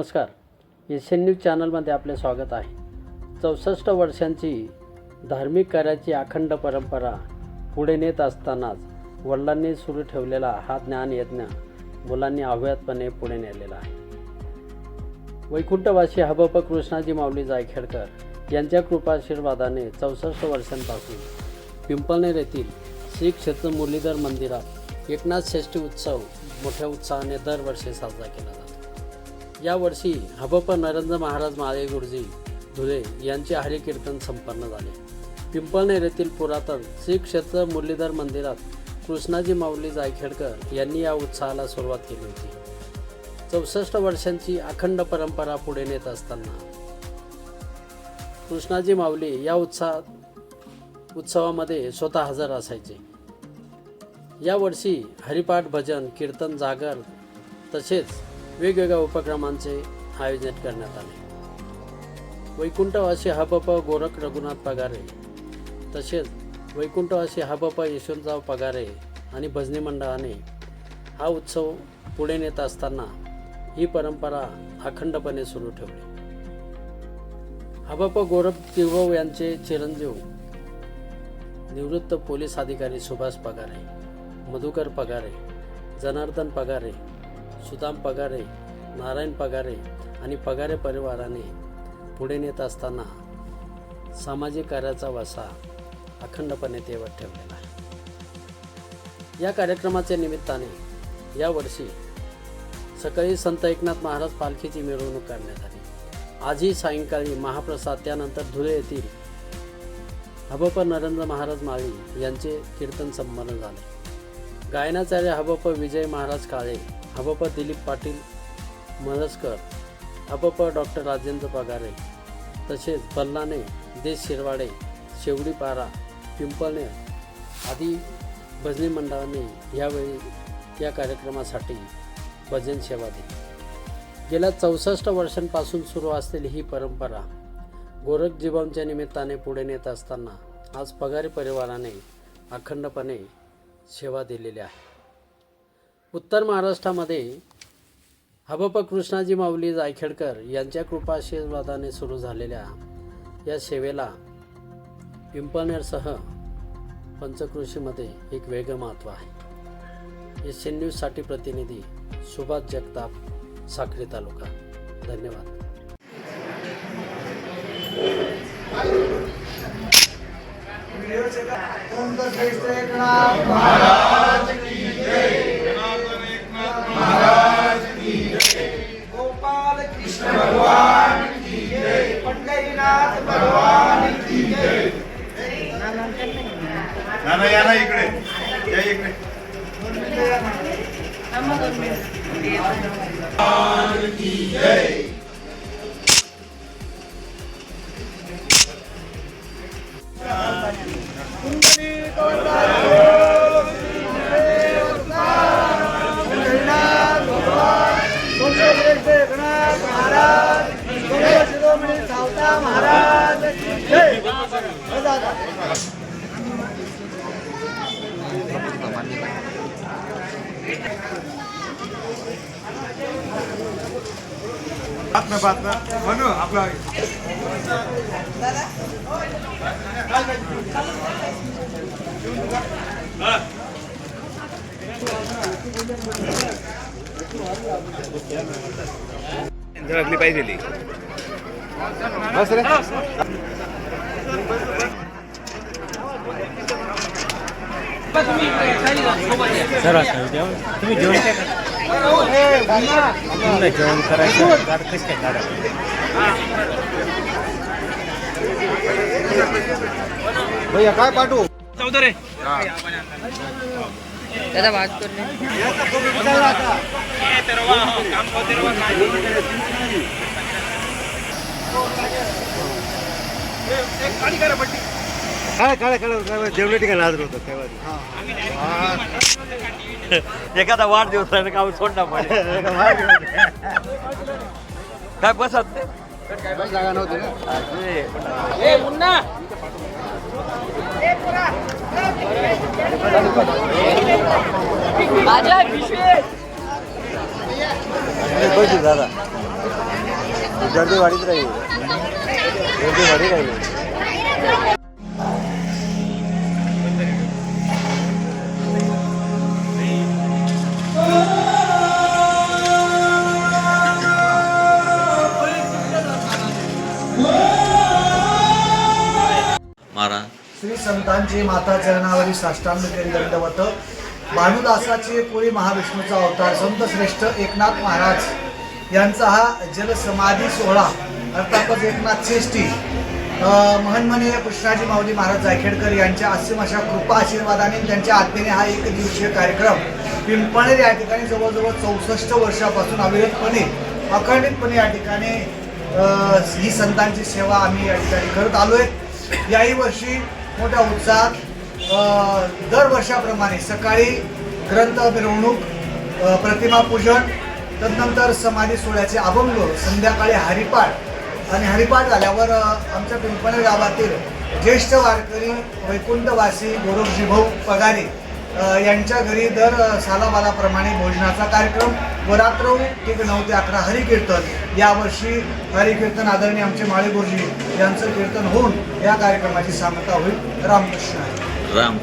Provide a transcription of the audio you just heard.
नमस्कार, Asian news चॅनलमध्ये आपले स्वागत आहे. 64 वर्षांची धार्मिक कार्याची अखंड परंपरा पुढे नेत असतानाच वडिलांनी सुरू ठेवलेला हा ज्ञानयज्ञ मुलांनी अव्याहतपणे पुढे नेलेला आहे. वैकुंठवासी हबप कृष्णाजी माऊली जायखेडकर यांच्या कृपाशीर्वादाने 64 वर्षांपासून पिंपळनेर येथील श्री क्षेत्र मुरलीधर मंदिरात एकनाथ षष्ठी उत्सव मोठ्या उत्साहाने दरवर्षी साजरा केला जातो. यावर्षी हबप नरेंद्र महाराज माळे गुरुजी धुळे यांचे हरिकीर्तन संपन्न झाले. पिंपळनेर येथील पुरातन श्री क्षेत्र मुरलीधर मंदिरात कृष्णाजी माऊली जायखेडकर यांनी या उत्सवाला सुरुवात केली होती. 64 वर्षांची अखंड परंपरा पुढे नेत असताना कृष्णाजी माऊली या उत्सवामध्ये स्वतः हजर असायचे. यावर्षी हरिपाठ, भजन, कीर्तन, जागर तसेच वेगवेगळ्या उपक्रमांचे आयोजन करण्यात आले. वैकुंठवासी हबप गोरख रघुनाथ पगारे तसेच वैकुंठवासी हबप यशवंतराव पगारे आणि भजनी मंडळाने हा उत्सव पुढे नेत असताना ही परंपरा अखंडपणे सुरू ठेवली. हबप गोरख तिळवव यांचे चिरंजीव निवृत्त पोलीस अधिकारी सुभाष पगारे, मधुकर पगारे, जनार्दन पगारे, सुदाम पगारे, नारायण पगारे आणि पगारे परिवाराने पुढे नेत असताना सामाजिक कार्याचा वसा अखंडपणे तेवत ठेवलेला आहे. या कार्यक्रमाच्या निमित्ताने यावर्षी सकाळी संत एकनाथ महाराज पालखीची मिरवणूक करण्यात आली. आजही सायंकाळी महाप्रसाद, त्यानंतर धुळे येथील हबप नरेंद्र महाराज माळी यांचे कीर्तन संपन्न झाले. गायनाचार्य हबप विजय महाराज काळे, हबप दिलीप पाटील मळसकर, हबप डॉक्टर राजेंद्र पगारे तसेच बल्लाने, देश शिरवाडे, शेवडी पारा, पिंपळनेर आदी भजनी मंडळाने यावेळी या कार्यक्रमासाठी भजन सेवा दिली. गेल्या 64 वर्षांपासून सुरू असलेली ही परंपरा गोरख जीवांच्या निमित्ताने पुढे नेत असताना आज पगारे परिवाराने अखंडपणे सेवा दिलेली आहे. उत्तर महाराष्ट्रामध्ये हबप कृष्णाजी माऊली जायखेडकर यांच्या कृपाशीर्वादाने सुरू झालेल्या या सेवेला पिंपळनेरसह पंचक्रोशीमध्ये एक वेगळं महत्त्व आहे. एशियन न्यूजसाठी प्रतिनिधी सुभाष जगताप, साक्री तालुका. धन्यवाद. महाराज की जय, महाराज की जय, गोपाल कृष्ण भगवान की जय, पंढरीनाथ भगवान की जय. नाना या ना इकडे, या इकडे. भगवान की जय. बात ना म्हणू आपला लागली पाहिजे बस रे. तुम्ही जेवण जेवण करायचं कसं काय काढा. भैया काय पाठवू चौधरी दादा बात कर काय जेवढे ठिकाणी हजर होतं एखादा वाढदिवस आहे का सोडणार काय बसत जागा नव्हती ना. आजा पिशवी पैसे दादा गर्दी वाढीत राहील. गर्दी वाढीत राहील. महाराज श्री संतांची माता चरणावरी साष्टांग करी दंडवत. भानुदासाचे कोळी महाविष्णूचा अवतार संत श्रेष्ठ एकनाथ महाराज यांचा हा जलसमाधी सोहळा अर्थातच एकनाथ श्रेष्ठी महन्मनीय कृष्णाजी माऊली महाराज जायखेडकर यांच्या असीम अशा कृपा आशीर्वादाने त्यांच्या आज्ञेने हा एक दिवसीय कार्यक्रम पिंपळनेर या ठिकाणी जवळजवळ 64 वर्षापासून अविरतपणे अखंडितपणे या ठिकाणी ही संतांची सेवा आम्ही या ठिकाणी करत आलो आहे. याही वर्षी मोठ्या उत्साहात दरवर्षाप्रमाणे सकाळी ग्रंथ मिरवणूक, प्रतिमा पूजन, तदनंतर समाधी सोहळ्याचे अभंग, संध्याकाळी हरिपाठ आणि हरिपाठ झाल्यावर आमच्या पिंपळनेर गावातील ज्येष्ठ वारकरी वैकुंठवासी गोरखजी भाऊ पगारे यांच्या घरी दर सालाबालाप्रमाणे भोजनाचा कार्यक्रम व रात्र ठीक 9 ते 11 हरिकीर्तन. यावर्षी हरिकीर्तन आदरणीय आमचे माळे गुरुजी यांचं कीर्तन होऊन या कार्यक्रमाची सांगता होईल. रामकृष्ण. राम